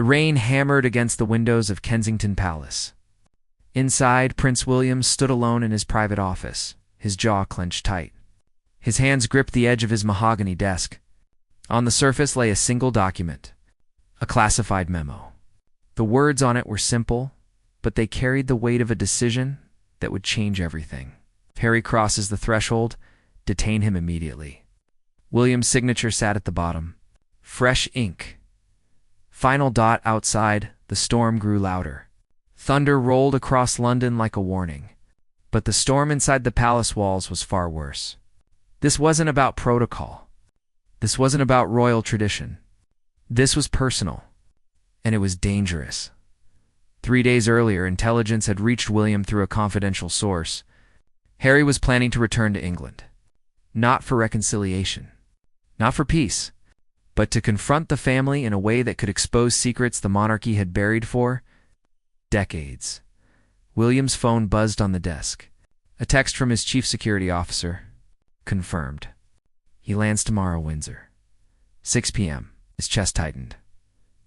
The rain hammered against the windows of Kensington Palace. Inside, Prince William stood alone in his private office, his jaw clenched tight. His hands gripped the edge of his mahogany desk. On the surface lay a single document, a classified memo. The words on it were simple, but they carried the weight of a decision that would change everything. Harry crosses the threshold. Detain him immediately. William's signature sat at the bottom. Fresh ink. Final dot outside. The storm grew louder. Thunder rolled across London like a warning. But the storm inside the palace walls was far worse. This wasn't about protocol. This wasn't about royal tradition. This was personal. And it was dangerous. 3 days earlier, intelligence had reached William through a confidential source. Harry was planning to return to England. Not for reconciliation. Not for peace. But to confront the family in a way that could expose secrets the monarchy had buried for decades. William's phone buzzed on the desk. A text from his chief security officer. Confirmed. He lands tomorrow, Windsor. 6 p.m. His chest tightened.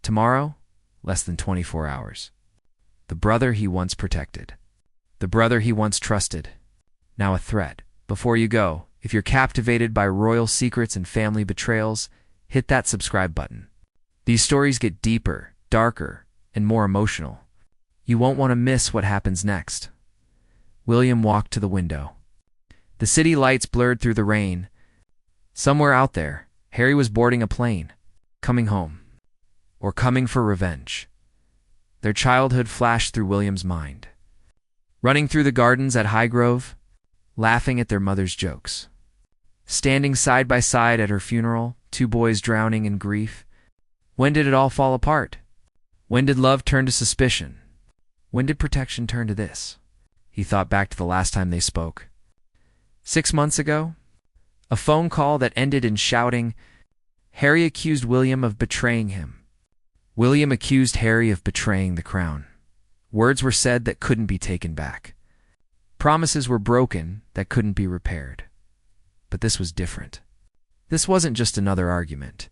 Tomorrow? Less than 24 hours. The brother he once protected. The brother he once trusted. Now a threat. Before you go, if you're captivated by royal secrets and family betrayals, hit that subscribe button. These stories get deeper, darker, and more emotional. You won't want to miss what happens next. William walked to the window. The city lights blurred through the rain. Somewhere out there, Harry was boarding a plane, coming home, or coming for revenge. Their childhood flashed through William's mind. Running through the gardens at Highgrove, laughing at their mother's jokes. Standing side by side at her funeral, 2 boys drowning in grief. When did it all fall apart? When did love turn to suspicion? When did protection turn to this? He thought back to the last time they spoke. 6 months ago? A phone call that ended in shouting. Harry accused William of betraying him. William accused Harry of betraying the crown. Words were said that couldn't be taken back. Promises were broken that couldn't be repaired. But this was different. This wasn't just another argument.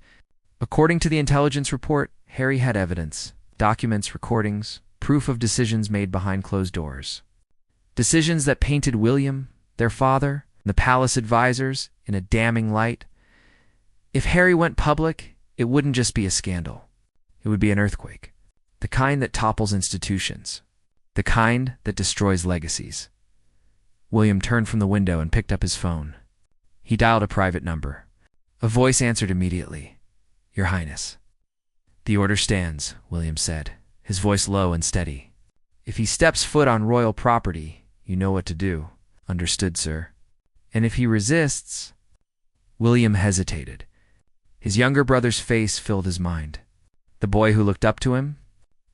According to the intelligence report, Harry had evidence, documents, recordings, proof of decisions made behind closed doors. Decisions that painted William, their father, and the palace advisors in a damning light. If Harry went public, it wouldn't just be a scandal. It would be an earthquake. The kind that topples institutions. The kind that destroys legacies. William turned from the window and picked up his phone. He dialed a private number. A voice answered immediately. Your Highness. The order stands, William said, his voice low and steady. If he steps foot on royal property, you know what to do. Understood, sir. And if he resists... William hesitated. His younger brother's face filled his mind. The boy who looked up to him,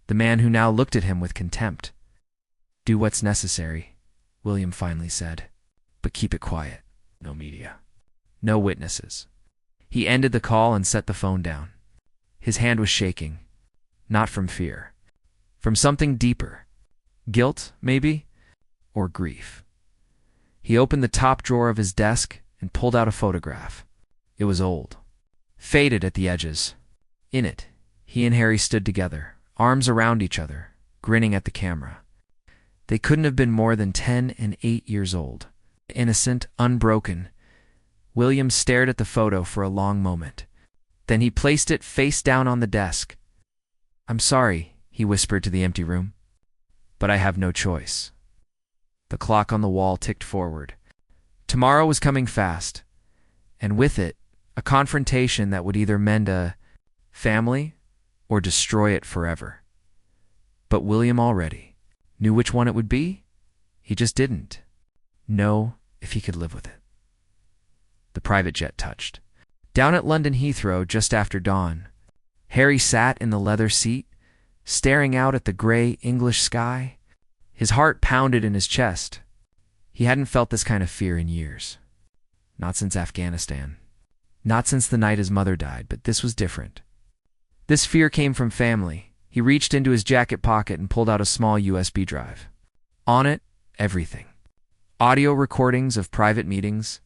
the man who now looked at him with contempt. Do what's necessary, William finally said, but keep it quiet. No media. No witnesses. He ended the call and set the phone down. His hand was shaking, not from fear, from something deeper. Guilt, maybe, or grief. He opened the top drawer of his desk and pulled out a photograph. It was old, faded at the edges. In it, he and Harry stood together, arms around each other, grinning at the camera. They couldn't have been more than 10 and 8 years old. Innocent, unbroken. William stared at the photo for a long moment. Then he placed it face down on the desk. I'm sorry, he whispered to the empty room, but I have no choice. The clock on the wall ticked forward. Tomorrow was coming fast, and with it, a confrontation that would either mend a family or destroy it forever. But William already knew which one it would be. He just didn't know if he could live with it. The private jet touched. Down at London Heathrow just after dawn, Harry sat in the leather seat, staring out at the gray English sky. His heart pounded in his chest. He hadn't felt this kind of fear in years. Not since Afghanistan. Not since the night his mother died, but this was different. This fear came from family. He reached into his jacket pocket and pulled out a small USB drive. On it, everything. Audio recordings of private meetings,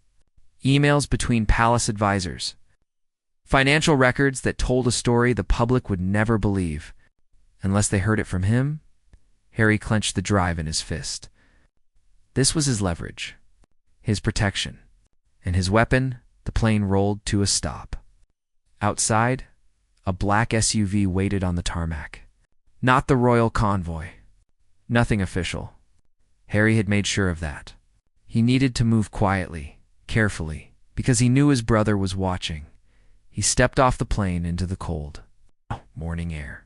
emails between palace advisors, financial records that told a story the public would never believe. unless they heard it from him. Harry clenched the drive in his fist. This was his leverage, his protection, and his weapon. The plane rolled to a stop. Outside, a black SUV waited on the tarmac. Not the royal convoy. Nothing official. Harry had made sure of that. He needed to move quietly, carefully, because he knew his brother was watching. He stepped off the plane into the cold morning air.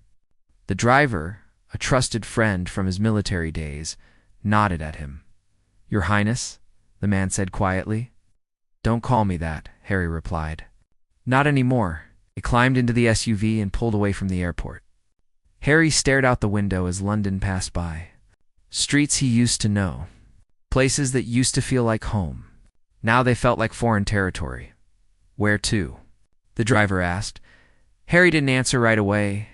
The driver, a trusted friend from his military days, nodded at him. "Your Highness," the man said quietly. "Don't call me that," Harry replied. "Not anymore." He climbed into the SUV and pulled away from the airport. Harry stared out the window as London passed by. Streets he used to know. Places that used to feel like home. Now they felt like foreign territory. "Where to?" the driver asked. Harry didn't answer right away.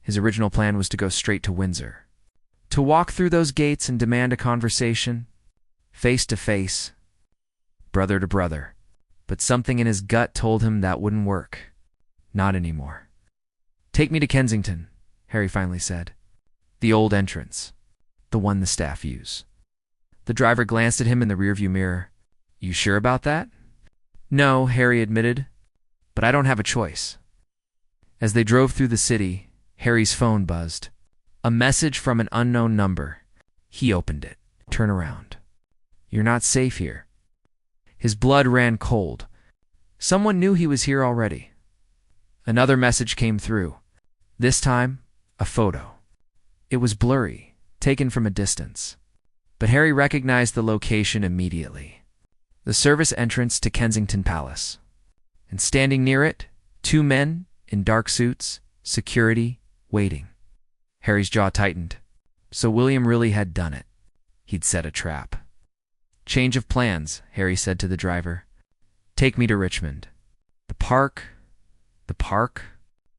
His original plan was to go straight to Windsor. To walk through those gates and demand a conversation. Face to face. Brother to brother. But something in his gut told him that wouldn't work. Not anymore. "Take me to Kensington," Harry finally said. "The old entrance. The one the staff use." The driver glanced at him in the rearview mirror. "You sure about that?" "No," Harry admitted, "but I don't have a choice." As they drove through the city, Harry's phone buzzed. A message from an unknown number. He opened it. "Turn around. You're not safe here." His blood ran cold. Someone knew he was here already. Another message came through. This time, a photo. It was blurry, taken from a distance. But Harry recognized the location immediately. The service entrance to Kensington Palace. And standing near it, two men in dark suits, security, waiting. Harry's jaw tightened. So William really had done it. He'd set a trap. "Change of plans," Harry said to the driver. "Take me to Richmond." The park?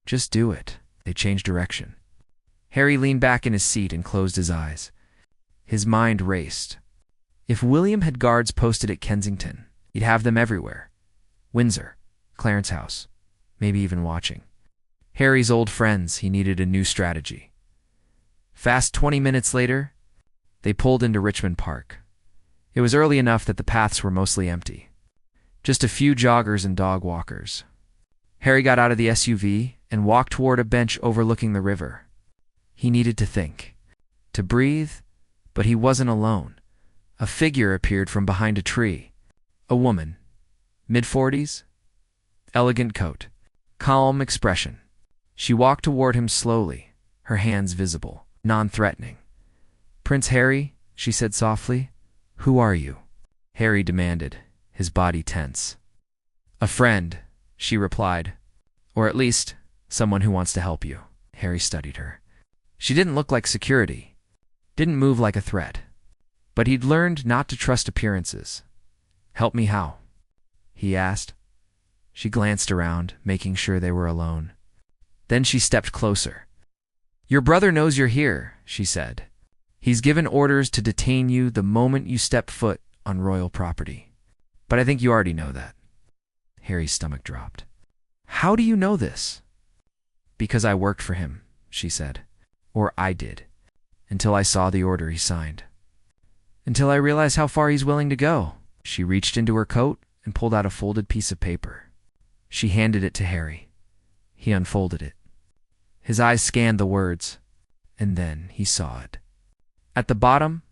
Just do it." They changed direction. Harry leaned back in his seat and closed his eyes. His mind raced. If William had guards posted at Kensington, he'd have them everywhere. Windsor, Clarence House, maybe even watching. Harry's old friends, he needed a new strategy. Fast 20 minutes later, they pulled into Richmond Park. It was early enough that the paths were mostly empty. Just a few joggers and dog walkers. Harry got out of the SUV and walked toward a bench overlooking the river. He needed to think, to breathe, but he wasn't alone. A figure appeared from behind a tree. A woman, mid-40s, elegant coat, calm expression. She walked toward him slowly, her hands visible, non-threatening. "Prince Harry," she said softly. "Who are you?" Harry demanded, his body tense. "A friend," she replied. "Or at least, someone who wants to help you." Harry studied her. She didn't look like security, didn't move like a threat. But he'd learned not to trust appearances. "Help me how?" he asked. She glanced around, making sure they were alone. Then she stepped closer. "Your brother knows you're here," she said. "He's given orders to detain you the moment you step foot on royal property. But I think you already know that." Harry's stomach dropped. "How do you know this?" "Because I worked for him," she said. "Or I did, until I saw the order he signed. Until I realized how far he's willing to go." She reached into her coat and pulled out a folded piece of paper. She handed it to Harry. He unfolded it. His eyes scanned the words, and then he saw it. At the bottom,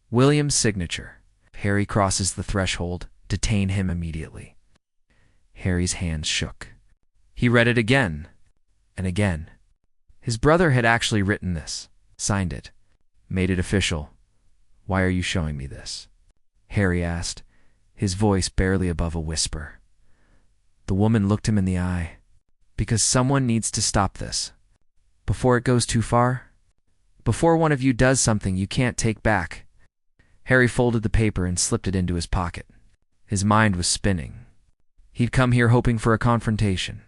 William's signature. Harry crosses the threshold. Detain him immediately. Harry's hands shook. He read it again and again. His brother had actually written this, signed it, made it official. "Why are you showing me this?" Harry asked, his voice barely above a whisper. The woman looked him in the eye. "Because someone needs to stop this. Before it goes too far. Before one of you does something you can't take back." Harry folded the paper and slipped it into his pocket. His mind was spinning. He'd come here hoping for a confrontation,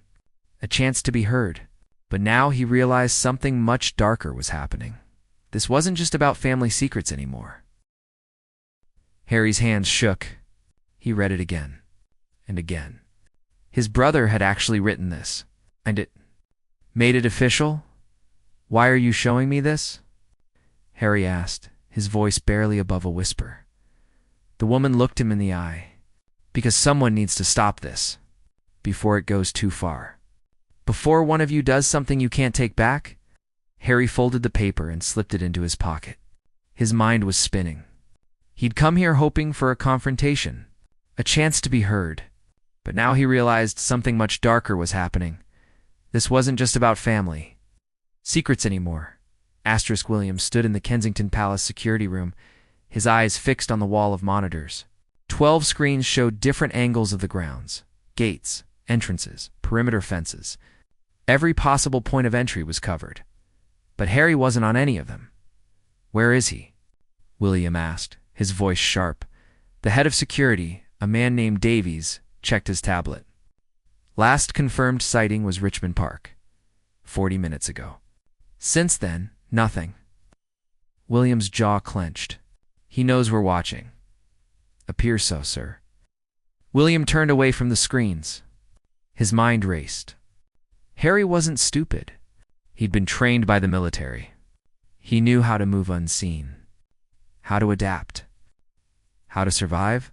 a chance to be heard. But now he realized something much darker was happening. This wasn't just about family secrets anymore. Harry's hands shook. He read it again and again. His brother had actually written this, and it made it official. Why are you showing me this? Harry asked, his voice barely above a whisper. The woman looked him in the eye. Because someone needs to stop this, before it goes too far. Before one of you does something you can't take back? Harry folded the paper and slipped it into his pocket. His mind was spinning. He'd come here hoping for a confrontation, a chance to be heard. But now he realized something much darker was happening. This wasn't just about family. Secrets anymore. William stood in the Kensington Palace security room, his eyes fixed on the wall of monitors. 12 screens showed different angles of the grounds, gates, entrances, perimeter fences. Every possible point of entry was covered. But Harry wasn't on any of them. Where is he? William asked, his voice sharp. The head of security, a man named Davies, checked his tablet. Last confirmed sighting was Richmond Park, 40 minutes ago. Since then, nothing. William's jaw clenched. He knows we're watching. Appears so, sir. William turned away from the screens. His mind raced. Harry wasn't stupid. He'd been trained by the military. He knew how to move unseen, how to adapt, how to survive.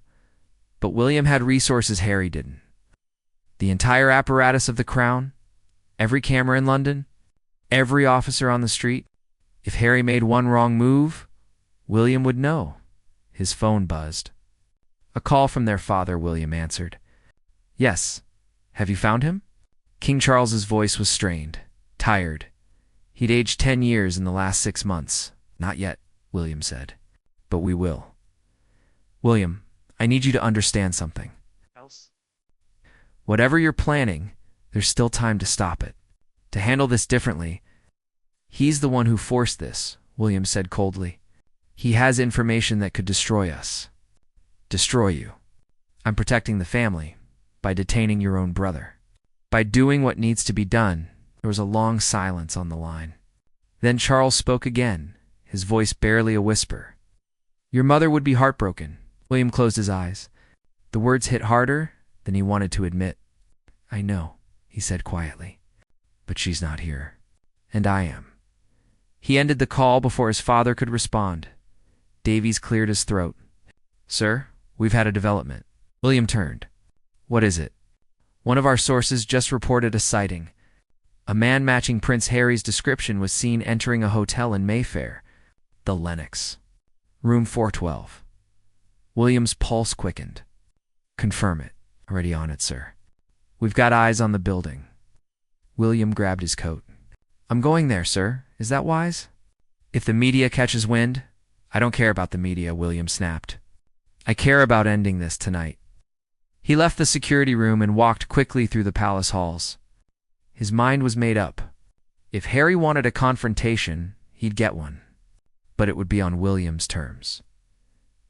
But William had resources Harry didn't. The entire apparatus of the Crown, every camera in London, every officer on the street. If Harry made one wrong move, William would know. His phone buzzed. A call from their father, William answered. Yes. Have you found him? King Charles's voice was strained, tired. He'd aged 10 years in the last 6 months. Not yet, William said. But we will. William, I need you to understand something. Else? Whatever you're planning, there's still time to stop it. To handle this differently. He's the one who forced this, William said coldly. He has information that could destroy us. Destroy you. I'm protecting the family by detaining your own brother. By doing what needs to be done. There was a long silence on the line. Then Charles spoke again, his voice barely a whisper. Your mother would be heartbroken. William closed his eyes. The words hit harder than he wanted to admit. I know, he said quietly. But she's not here. And I am. He ended the call before his father could respond. Davies cleared his throat. Sir, we've had a development. William turned. What is it? One of our sources just reported a sighting. A man matching Prince Harry's description was seen entering a hotel in Mayfair, the Lenox. Room 412. William's pulse quickened. Confirm it. Already on it, sir. We've got eyes on the building. William grabbed his coat. I'm going there, sir. Is that wise? If the media catches wind, I don't care about the media, William snapped. I care about ending this tonight. He left the security room and walked quickly through the palace halls. His mind was made up. If Harry wanted a confrontation, he'd get one. But it would be on William's terms.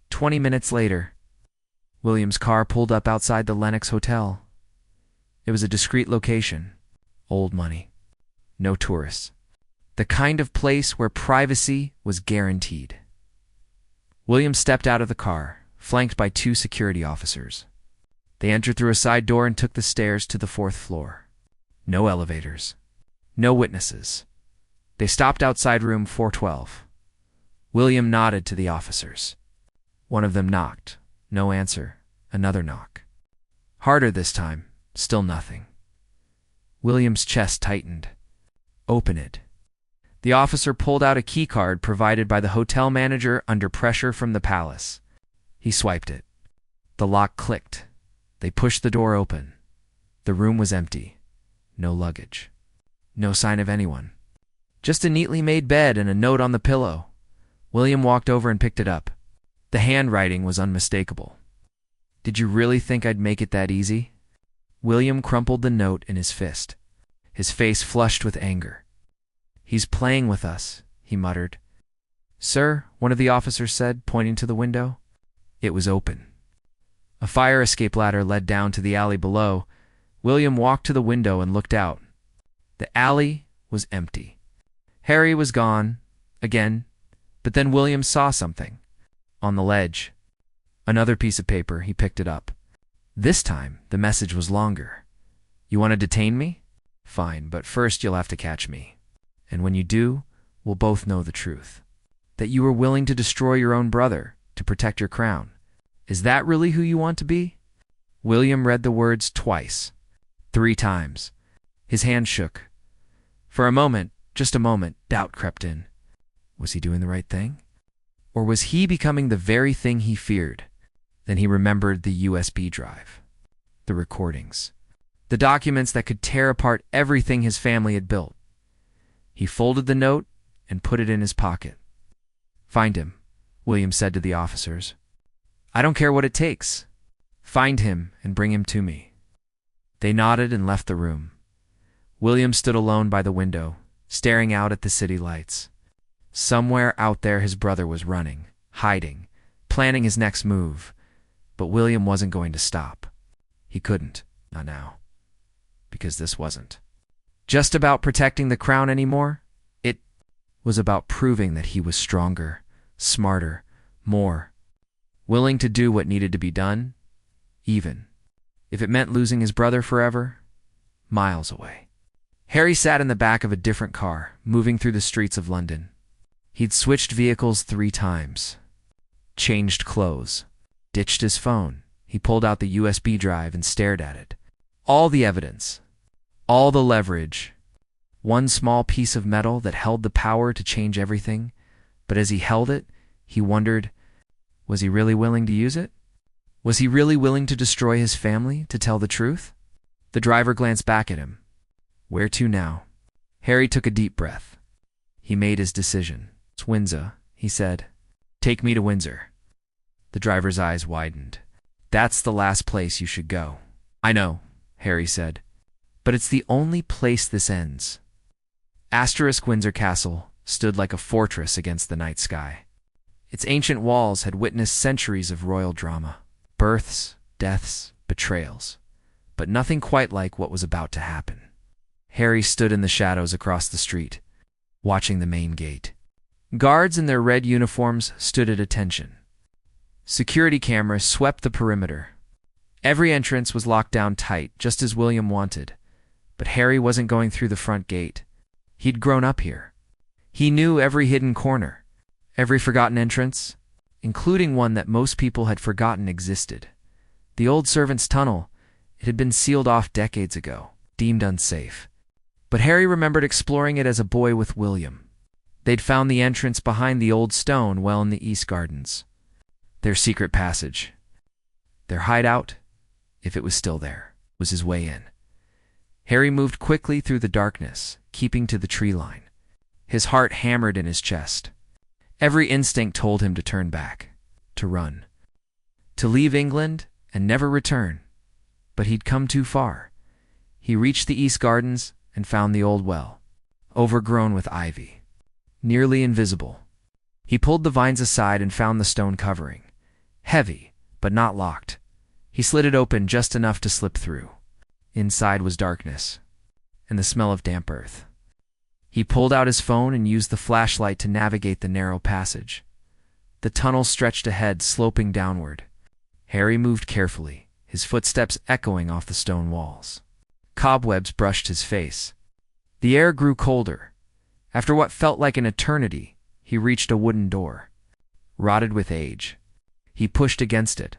20 minutes later, William's car pulled up outside the Lenox Hotel. It was a discreet location. Old money. No tourists. The kind of place where privacy was guaranteed. William stepped out of the car, flanked by 2 security officers. They entered through a side door and took the stairs to the 4th floor. No elevators. No witnesses. They stopped outside room 412. William nodded to the officers. One of them knocked. No answer. Another knock. Harder this time. Still nothing. William's chest tightened. Open it. The officer pulled out a keycard provided by the hotel manager under pressure from the palace. He swiped it. The lock clicked. They pushed the door open. The room was empty. No luggage. No sign of anyone. Just a neatly made bed and a note on the pillow. William walked over and picked it up. The handwriting was unmistakable. Did you really think I'd make it that easy? William crumpled the note in his fist. His face flushed with anger. He's playing with us, he muttered. Sir, one of the officers said, pointing to the window. It was open. A fire escape ladder led down to the alley below. William walked to the window and looked out. The alley was empty. Harry was gone, again, but then William saw something. On the ledge. Another piece of paper. He picked it up. This time, the message was longer. You want to detain me? Fine, but first you'll have to catch me. And when you do, we'll both know the truth. That you were willing to destroy your own brother to protect your crown. Is that really who you want to be?" William read the words twice, 3 times. His hand shook. For a moment, just a moment, doubt crept in. Was he doing the right thing? Or was he becoming the very thing he feared? Then he remembered the USB drive, the recordings, the documents that could tear apart everything his family had built. He folded the note and put it in his pocket. "Find him," William said to the officers. "I don't care what it takes. Find him and bring him to me." They nodded and left the room. William stood alone by the window, staring out at the city lights. Somewhere out there his brother was running, hiding, planning his next move. But William wasn't going to stop. He couldn't, not now. Because this wasn't just about protecting the crown anymore. It was about proving that he was stronger, smarter, more willing to do what needed to be done, even if it meant losing his brother forever, miles away. Harry sat in the back of a different car, moving through the streets of London. He'd switched vehicles 3 times, changed clothes, ditched his phone. He pulled out the USB drive and stared at it. All the evidence, all the leverage, one small piece of metal that held the power to change everything. But as he held it, he wondered, was he really willing to use it? Was he really willing to destroy his family to tell the truth? The driver glanced back at him. Where to now? Harry took a deep breath. He made his decision. "It's Windsor," he said. "Take me to Windsor." The driver's eyes widened. "That's the last place you should go." "I know," Harry said. "But it's the only place this ends." Windsor Castle stood like a fortress against the night sky. Its ancient walls had witnessed centuries of royal drama. Births, deaths, betrayals. But nothing quite like what was about to happen. Harry stood in the shadows across the street, watching the main gate. Guards in their red uniforms stood at attention. Security cameras swept the perimeter. Every entrance was locked down tight, just as William wanted. But Harry wasn't going through the front gate. He'd grown up here. He knew every hidden corner, every forgotten entrance, including one that most people had forgotten existed. The old servants' tunnel. It had been sealed off decades ago, deemed unsafe. But Harry remembered exploring it as a boy with William. They'd found the entrance behind the old stone well in the East Gardens. Their secret passage. Their hideout, if it was still there, was his way in. Harry moved quickly through the darkness, keeping to the tree line. His heart hammered in his chest. Every instinct told him to turn back, to run, to leave England and never return. But he'd come too far. He reached the East Gardens and found the old well, overgrown with ivy, nearly invisible. He pulled the vines aside and found the stone covering, heavy but not locked. He slid it open just enough to slip through. Inside was darkness and the smell of damp earth. He pulled out his phone and used the flashlight to navigate the narrow passage. The tunnel stretched ahead, sloping downward. Harry moved carefully, his footsteps echoing off the stone walls. Cobwebs brushed his face. The air grew colder. After what felt like an eternity, he reached a wooden door, rotted with age. He pushed against it.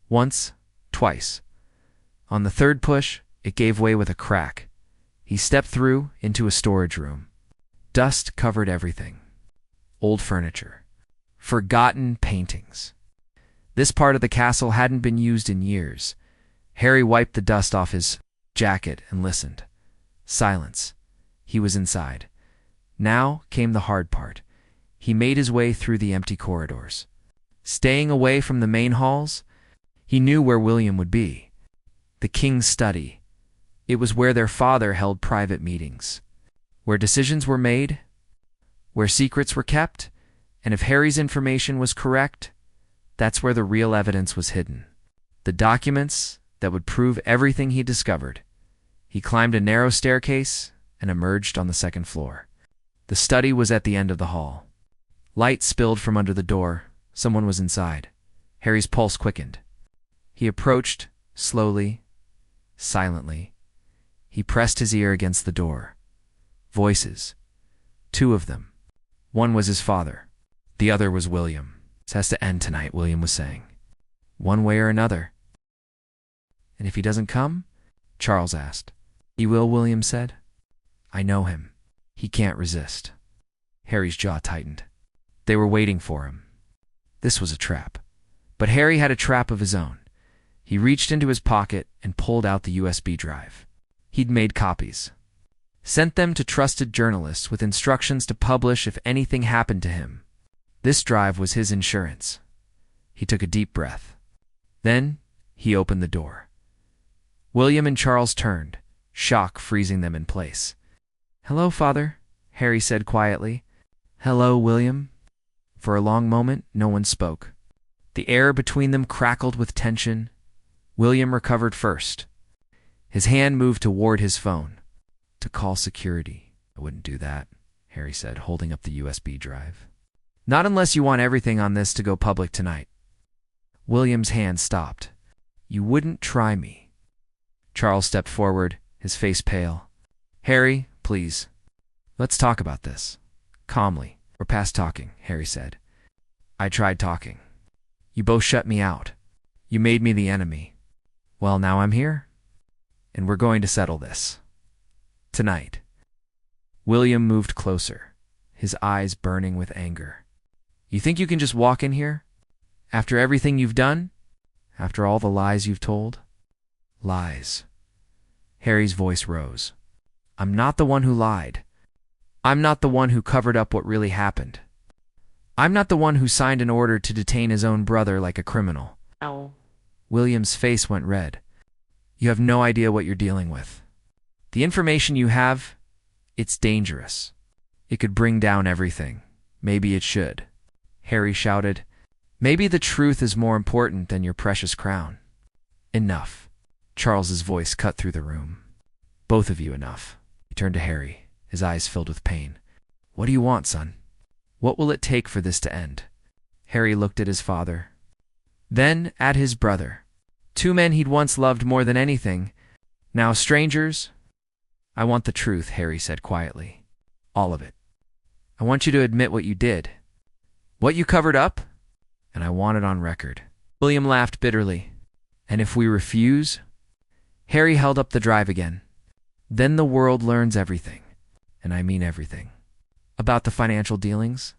Once, twice. On the third push, it gave way with a crack. He stepped through into a storage room. Dust covered everything. Old furniture. Forgotten paintings. This part of the castle hadn't been used in years. Harry wiped the dust off his jacket and listened. Silence. He was inside. Now came the hard part. He made his way through the empty corridors. Staying away from the main halls, he knew where William would be. The king's study. It was where their father held private meetings, where decisions were made, where secrets were kept, and if Harry's information was correct, that's where the real evidence was hidden. The documents that would prove everything he discovered. He climbed a narrow staircase and emerged on the 2nd floor. The study was at the end of the hall. Light spilled from under the door. Someone was inside. Harry's pulse quickened. He approached, slowly, silently. He pressed his ear against the door. Voices. Two of them. One was his father. The other was William. This has to end tonight, William was saying. One way or another. And if he doesn't come? Charles asked. He will, William said. I know him. He can't resist. Harry's jaw tightened. They were waiting for him. This was a trap. But Harry had a trap of his own. He reached into his pocket and pulled out the USB drive. He'd made copies. Sent them to trusted journalists with instructions to publish if anything happened to him. This drive was his insurance. He took a deep breath. Then he opened the door. William and Charles turned, shock freezing them in place. Hello, Father, Harry said quietly. Hello, William. For a long moment, no one spoke. The air between them crackled with tension. William recovered first. His hand moved toward his phone. To call security. I wouldn't do that, Harry said, holding up the USB drive. Not unless you want everything on this to go public tonight. William's hand stopped. You wouldn't try me. Charles stepped forward, his face pale. Harry, please. Let's talk about this. Calmly. We're past talking, Harry said. I tried talking. You both shut me out. You made me the enemy. Well, now I'm here. And we're going to settle this. Tonight. William moved closer, his eyes burning with anger. You think you can just walk in here? After everything you've done? After all the lies you've told? Lies. Harry's voice rose. I'm not the one who lied. I'm not the one who covered up what really happened. I'm not the one who signed an order to detain his own brother like a criminal. Ow. William's face went red. You have no idea what you're dealing with. The information you have, it's dangerous. It could bring down everything. Maybe it should. Harry shouted. Maybe the truth is more important than your precious crown. Enough. Charles's voice cut through the room. Both of you enough. He turned to Harry, his eyes filled with pain. What do you want, son? What will it take for this to end? Harry looked at his father. Then at his brother. Two men he'd once loved more than anything. Now strangers. I want the truth, Harry said quietly. All of it. I want you to admit what you did. What you covered up? And I want it on record. William laughed bitterly. And if we refuse? Harry held up the drive again. Then the world learns everything. And I mean everything. About the financial dealings.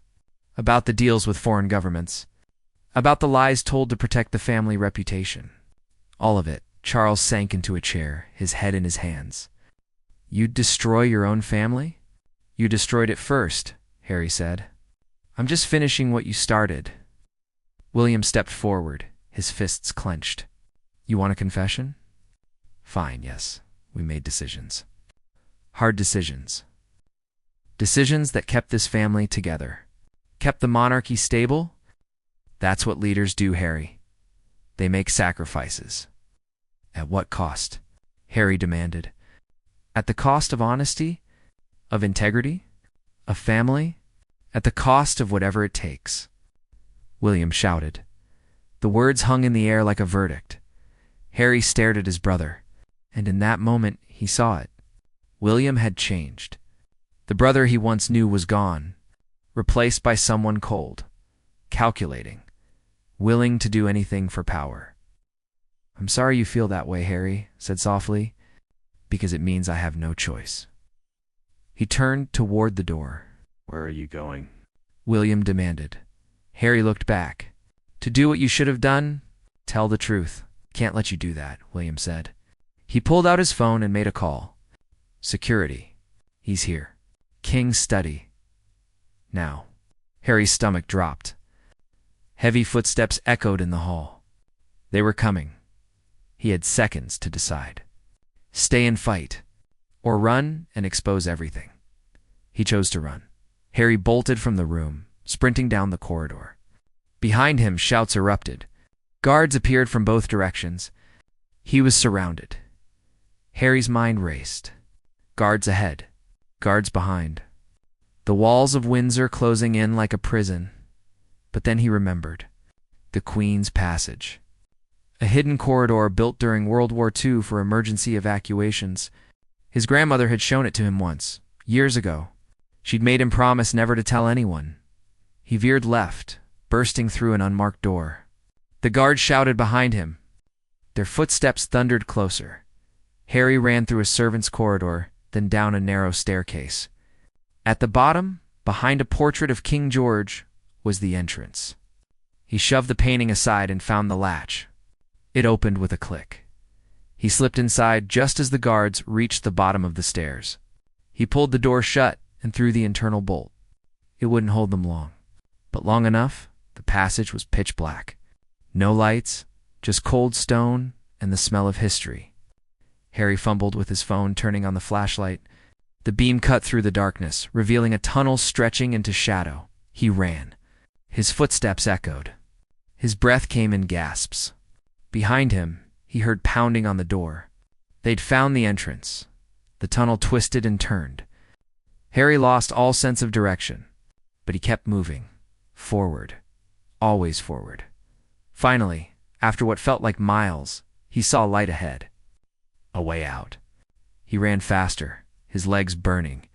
About the deals with foreign governments. About the lies told to protect the family reputation. All of it. Charles sank into a chair, his head in his hands. You'd destroy your own family? You destroyed it first, Harry said. I'm just finishing what you started. William stepped forward, his fists clenched. You want a confession? Fine, yes. We made decisions. Hard decisions. Decisions that kept this family together. Kept the monarchy stable? That's what leaders do, Harry. They make sacrifices. At what cost? Harry demanded. At the cost of honesty? Of integrity? Of family? At the cost of whatever it takes. William shouted. The words hung in the air like a verdict. Harry stared at his brother, and in that moment he saw it. William had changed. The brother he once knew was gone, replaced by someone cold, calculating, willing to do anything for power. I'm sorry you feel that way, Harry said softly, because it means I have no choice. He turned toward the door. Where are you going? William demanded. Harry looked back. To do what you should have done? Tell the truth. Can't let you do that, William said. He pulled out his phone and made a call. Security. He's here. King's study. Now. Harry's stomach dropped. Heavy footsteps echoed in the hall. They were coming. He had seconds to decide. Stay and fight, or run and expose everything. He chose to run. Harry bolted from the room, sprinting down the corridor. Behind him, shouts erupted. Guards appeared from both directions. He was surrounded. Harry's mind raced. Guards ahead. Guards behind. The walls of Windsor closing in like a prison. But then he remembered. The Queen's Passage. A hidden corridor built during World War II for emergency evacuations. His grandmother had shown it to him once, years ago. She'd made him promise never to tell anyone. He veered left, bursting through an unmarked door. The guards shouted behind him. Their footsteps thundered closer. Harry ran through a servant's corridor, then down a narrow staircase. At the bottom, behind a portrait of King George, was the entrance. He shoved the painting aside and found the latch. It opened with a click. He slipped inside just as the guards reached the bottom of the stairs. He pulled the door shut and threw the internal bolt. It wouldn't hold them long, but long enough. The passage was pitch black. No lights, just cold stone and the smell of history. Harry fumbled with his phone, turning on the flashlight. The beam cut through the darkness, revealing a tunnel stretching into shadow. He ran. His footsteps echoed. His breath came in gasps. Behind him, he heard pounding on the door. They'd found the entrance. The tunnel twisted and turned. Harry lost all sense of direction, but he kept moving. Forward. Always forward. Finally, after what felt like miles, he saw light ahead. A way out. He ran faster, his legs burning.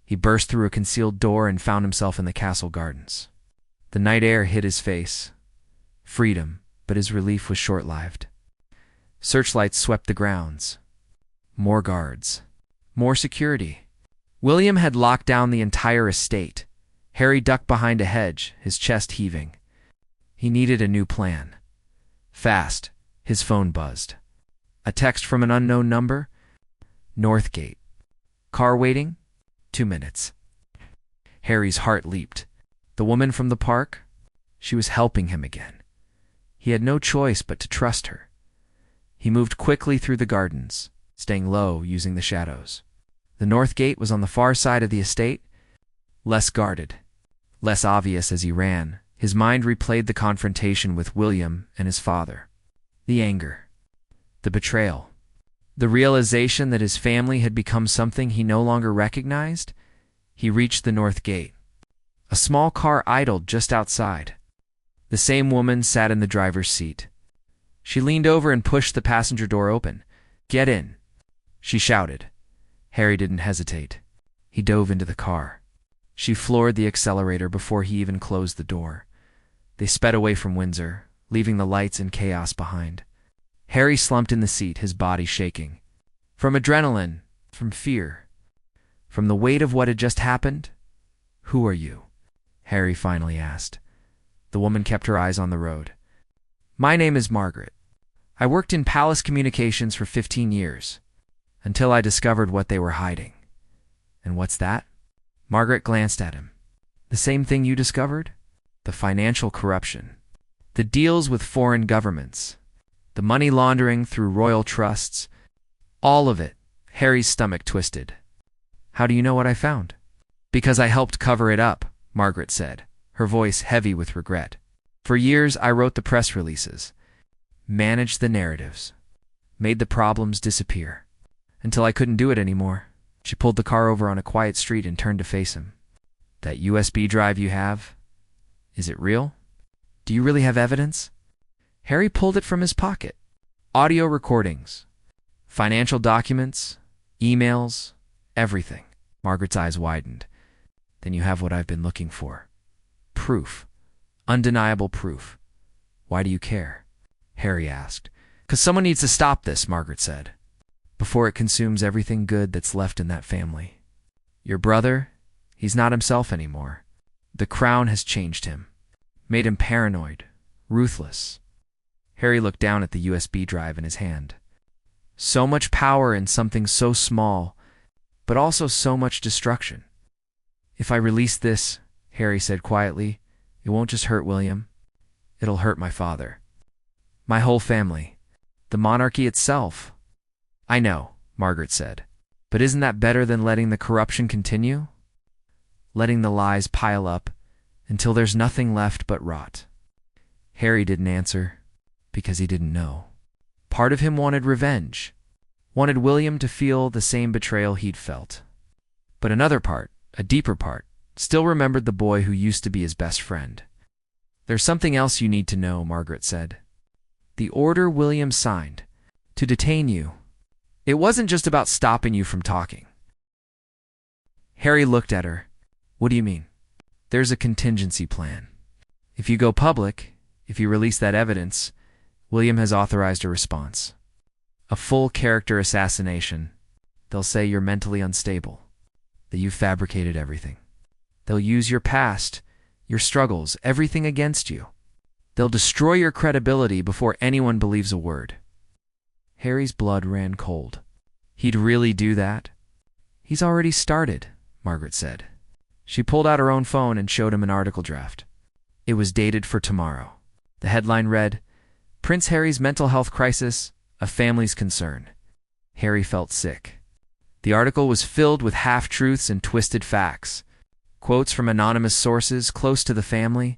He burst through a concealed door and found himself in the castle gardens. The night air hit his face. Freedom, but his relief was short-lived. Searchlights swept the grounds. More guards. More security. William had locked down the entire estate. Harry ducked behind a hedge, his chest heaving. He needed a new plan. Fast, his phone buzzed. A text from an unknown number? Northgate. Car waiting? 2 minutes. Harry's heart leaped. The woman from the park? She was helping him again. He had no choice but to trust her. He moved quickly through the gardens, staying low using the shadows. The north gate was on the far side of the estate, less guarded, less obvious. As he ran, his mind replayed the confrontation with William and his father. The anger. The betrayal. The realization that his family had become something he no longer recognized. He reached the north gate. A small car idled just outside. The same woman sat in the driver's seat. She leaned over and pushed the passenger door open. "Get in," she shouted. Harry didn't hesitate. He dove into the car. She floored the accelerator before he even closed the door. They sped away from Windsor, leaving the lights and chaos behind. Harry slumped in the seat, his body shaking. From adrenaline, from fear, from the weight of what had just happened. "Who are you?" Harry finally asked. The woman kept her eyes on the road. "My name is Margaret. I worked in palace communications for 15 years, until I discovered what they were hiding." "And what's that?" Margaret glanced at him. "The same thing you discovered? The financial corruption. The deals with foreign governments. The money laundering through royal trusts. All of it." Harry's stomach twisted. "How do you know what I found?" "Because I helped cover it up," Margaret said, her voice heavy with regret. "For years I wrote the press releases, managed the narratives, made the problems disappear, until I couldn't do it anymore." She pulled the car over on a quiet street and turned to face him. "That USB drive you have, is it real? Do you really have evidence?" Harry pulled it from his pocket. "Audio recordings, financial documents, emails, everything." Margaret's eyes widened. "Then you have what I've been looking for. Proof. Undeniable proof. Why do you care?" Harry asked. "'Cause someone needs to stop this," Margaret said, "before it consumes everything good that's left in that family. Your brother, he's not himself anymore. The crown has changed him, made him paranoid, ruthless." Harry looked down at the USB drive in his hand. So much power in something so small, but also so much destruction. "If I release this," Harry said quietly, "it won't just hurt William. It'll hurt my father. My whole family. The monarchy itself." "I know," Margaret said. "But isn't that better than letting the corruption continue? Letting the lies pile up until there's nothing left but rot?" Harry didn't answer because he didn't know. Part of him wanted revenge, wanted William to feel the same betrayal he'd felt. But another part, a deeper part, still remembered the boy who used to be his best friend. "There's something else you need to know," Margaret said. "The order William signed to detain you. It wasn't just about stopping you from talking." Harry looked at her. What do you mean? There's a contingency plan. If you go public, if you release that evidence, William has authorized a response. A full character assassination. They'll say you're mentally unstable, that you fabricated everything. They'll use your past, your struggles, everything against you. They'll destroy your credibility before anyone believes a word. Harry's blood ran cold. He'd really do that? He's already started, Margaret said. She pulled out her own phone and showed him an article draft. It was dated for tomorrow. The headline read, "Prince Harry's mental health crisis, a family's concern." Harry felt sick. The article was filled with half-truths and twisted facts, quotes from anonymous sources close to the family,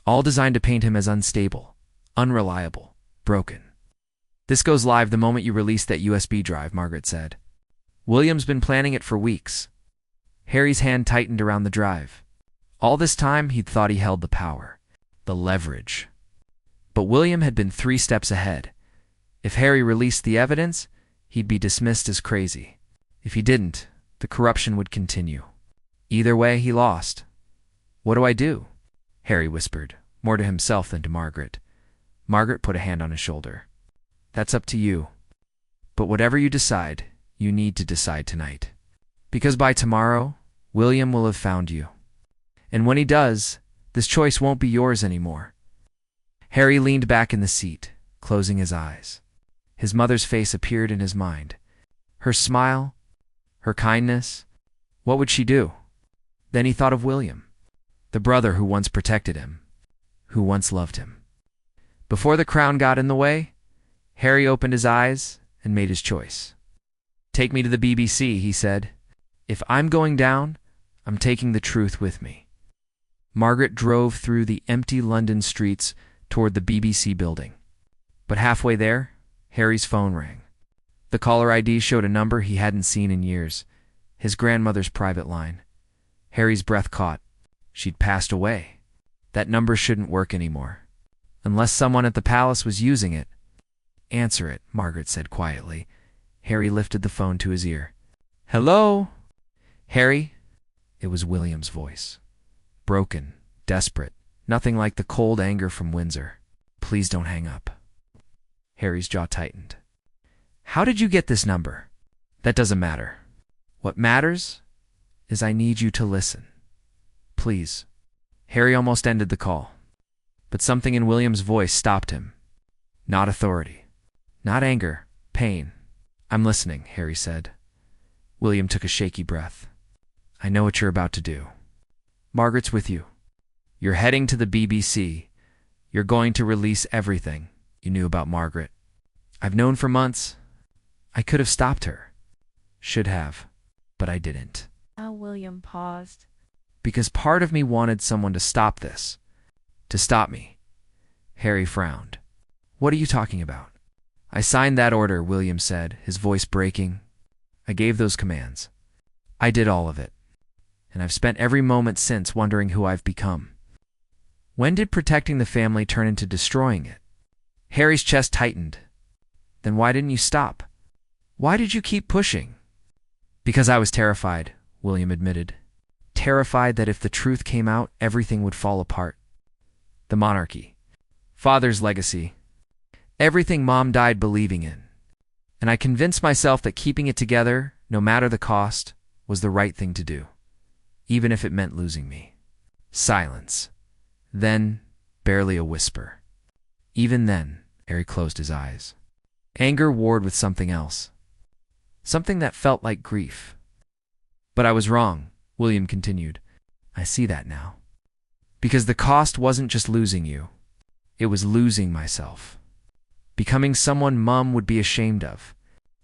all designed to paint him as unstable, unreliable, broken. "This goes live the moment you release that USB drive," Margaret said. "William's been planning it for weeks." Harry's hand tightened around the drive. All this time, he'd thought he held the power, the leverage. But William had been 3 steps ahead. If Harry released the evidence, he'd be dismissed as crazy. If he didn't, the corruption would continue. Either way, he lost. "What do I do?" Harry whispered, more to himself than to Margaret. Margaret put a hand on his shoulder. "That's up to you. But whatever you decide, you need to decide tonight. Because by tomorrow, William will have found you. And when he does, this choice won't be yours anymore." Harry leaned back in the seat, closing his eyes. His mother's face appeared in his mind. Her smile, her kindness. What would she do? Then he thought of William, the brother who once protected him, who once loved him. Before the crown got in the way, Harry opened his eyes and made his choice. "Take me to the BBC," he said. "If I'm going down, I'm taking the truth with me." Margaret drove through the empty London streets toward the BBC building. But halfway there, Harry's phone rang. The caller ID showed a number he hadn't seen in years, his grandmother's private line. Harry's breath caught. She'd passed away. That number shouldn't work anymore, unless someone at the palace was using it. "Answer it," Margaret said quietly. Harry lifted the phone to his ear. "Hello? Harry?" It was William's voice. Broken, desperate, nothing like the cold anger from Windsor. "Please don't hang up." Harry's jaw tightened. "How did you get this number?" "That doesn't matter. What matters is I need you to listen. Please." Harry almost ended the call. But something in William's voice stopped him. Not authority. Not anger. Pain. "I'm listening," Harry said. William took a shaky breath. "I know what you're about to do. Margaret's with you. You're heading to the BBC. You're going to release everything you knew about Margaret. I've known for months. I could have stopped her. Should have. But I didn't." William paused. "Because part of me wanted someone to stop this. To stop me." Harry frowned. "What are you talking about?" "I signed that order," William said, his voice breaking. "I gave those commands. I did all of it. And I've spent every moment since wondering who I've become. When did protecting the family turn into destroying it?" Harry's chest tightened. "Then why didn't you stop? Why did you keep pushing?" "Because I was terrified," William admitted. "Terrified that if the truth came out, everything would fall apart. The monarchy. Father's legacy. Everything Mom died believing in. And I convinced myself that keeping it together, no matter the cost, was the right thing to do, even if it meant losing me." Silence. Then, barely a whisper. Even then, Harry closed his eyes. Anger warred with something else. Something that felt like grief. "But I was wrong," William continued. "I see that now. Because the cost wasn't just losing you. It was losing myself. Becoming someone Mum would be ashamed of.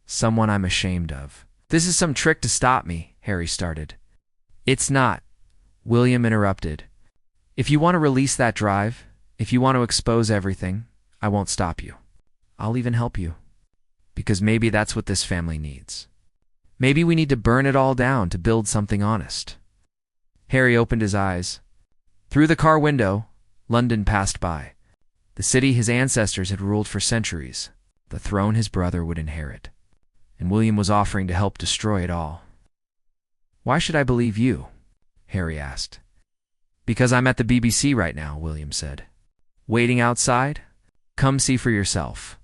Someone I'm ashamed of." "This is some trick to stop me," Harry started. "It's not," William interrupted. "If you want to release that drive, if you want to expose everything, I won't stop you. I'll even help you. Because maybe that's what this family needs. Maybe we need to burn it all down to build something honest." Harry opened his eyes. Through the car window, London passed by. The city his ancestors had ruled for centuries, the throne his brother would inherit. And William was offering to help destroy it all. "Why should I believe you?" Harry asked. Because I'm at the BBC right now, William said. Waiting outside? Come see for yourself.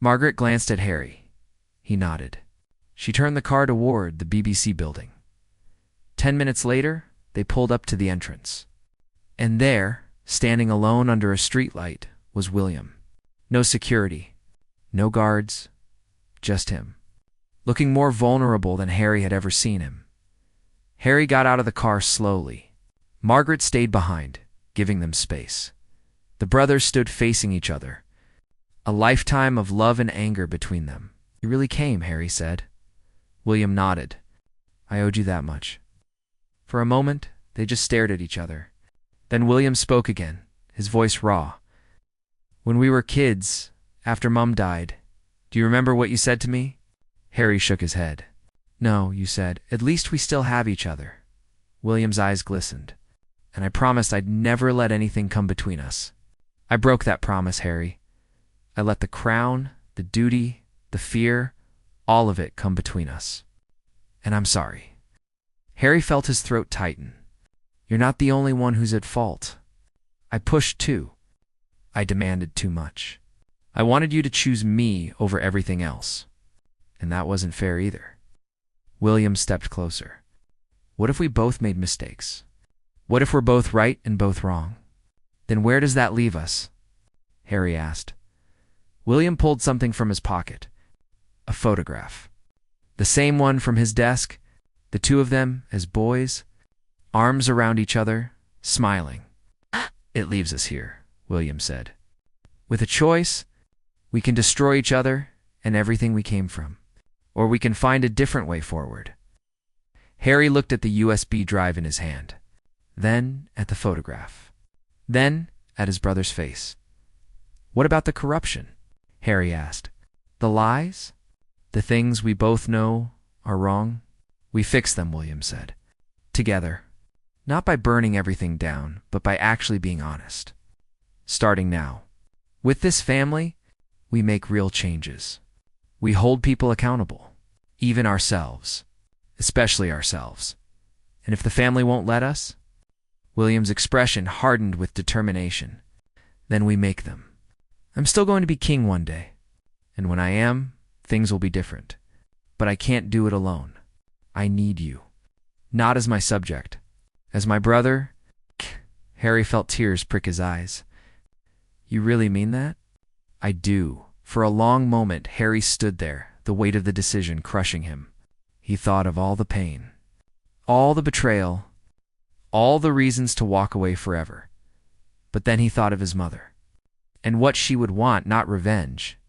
Margaret glanced at Harry. He nodded. She turned the car toward the BBC building. 10 minutes later, they pulled up to the entrance. And there, standing alone under a streetlight, was William. No security, no guards, just him, looking more vulnerable than Harry had ever seen him. Harry got out of the car slowly. Margaret stayed behind, giving them space. The brothers stood facing each other, a lifetime of love and anger between them. You really came, Harry said. William nodded. I owed you that much. For a moment, they just stared at each other. Then William spoke again, his voice raw. When we were kids, after Mum died, do you remember what you said to me? Harry shook his head. No, you said, at least we still have each other. William's eyes glistened. And I promised I'd never let anything come between us. I broke that promise, Harry. I let the crown, the duty, the fear, all of it come between us. And I'm sorry. Harry felt his throat tighten. You're not the only one who's at fault. I pushed too. I demanded too much. I wanted you to choose me over everything else. And that wasn't fair either. William stepped closer. What if we both made mistakes? What if we're both right and both wrong? Then where does that leave us? Harry asked. William pulled something from his pocket. A photograph. The same one from his desk, the two of them as boys, arms around each other, smiling. It leaves us here, William said. With a choice, we can destroy each other and everything we came from, or we can find a different way forward. Harry looked at the USB drive in his hand, then at the photograph, then at his brother's face. What about the corruption? Harry asked. The lies? The things we both know are wrong? We fix them, William said. Together. Not by burning everything down, but by actually being honest. Starting now. With this family, we make real changes. We hold people accountable. Even ourselves. Especially ourselves. And if the family won't let us? William's expression hardened with determination. Then we make them. I'm still going to be king one day. And when I am, things will be different. But I can't do it alone. I need you. Not as my subject. As my brother. Harry felt tears prick his eyes. You really mean that? I do. For a long moment, Harry stood there, the weight of the decision crushing him. He thought of all the pain, all the betrayal, all the reasons to walk away forever. But then he thought of his mother, and what she would want, not revenge,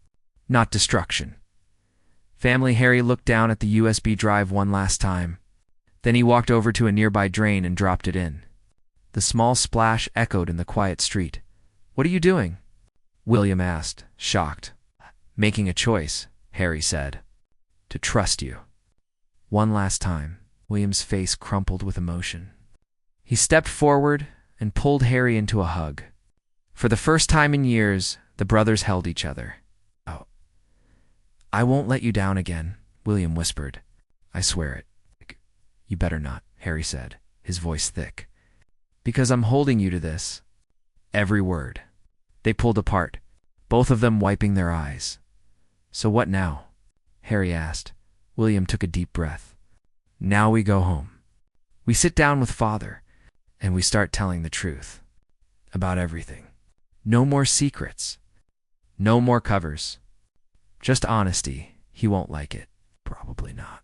not destruction. Family Harry looked down at the USB drive one last time. Then he walked over to a nearby drain and dropped it in. The small splash echoed in the quiet street. What are you doing? William asked, shocked. Making a choice, Harry said. To trust you. One last time, William's face crumpled with emotion. He stepped forward and pulled Harry into a hug. For the first time in years, the brothers held each other. Oh, I won't let you down again, William whispered. I swear it. You better not, Harry said, his voice thick. Because I'm holding you to this. Every word. They pulled apart, both of them wiping their eyes. So what now? Harry asked. William took a deep breath. Now we go home. We sit down with Father, and we start telling the truth. About everything. No more secrets. No more covers. Just honesty. He won't like it. Probably not.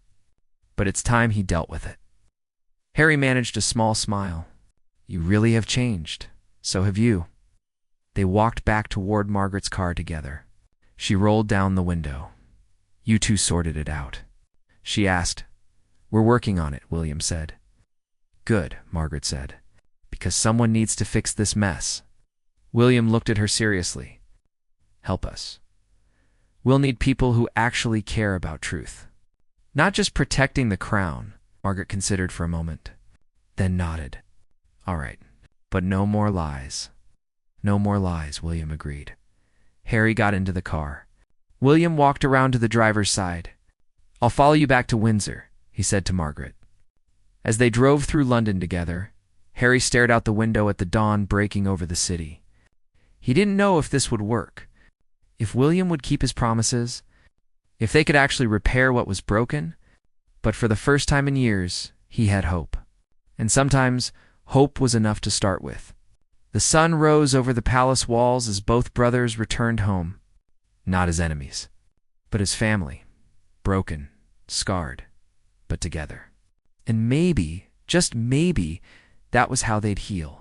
But it's time he dealt with it. Harry managed a small smile. You really have changed. So have you. They walked back toward Margaret's car together. She rolled down the window. You two sorted it out. She asked. We're working on it, William said. Good, Margaret said. Because someone needs to fix this mess. William looked at her seriously. Help us. We'll need people who actually care about truth. Not just protecting the crown, Margaret considered for a moment, then nodded. All right, but no more lies. No more lies, William agreed. Harry got into the car. William walked around to the driver's side. I'll follow you back to Windsor, he said to Margaret. As they drove through London together, Harry stared out the window at the dawn breaking over the city. He didn't know if this would work, if William would keep his promises, if they could actually repair what was broken, but for the first time in years, he had hope. And sometimes, hope was enough to start with. The sun rose over the palace walls as both brothers returned home, not as enemies, but as family, broken, scarred, but together. And maybe, just maybe, that was how they'd heal.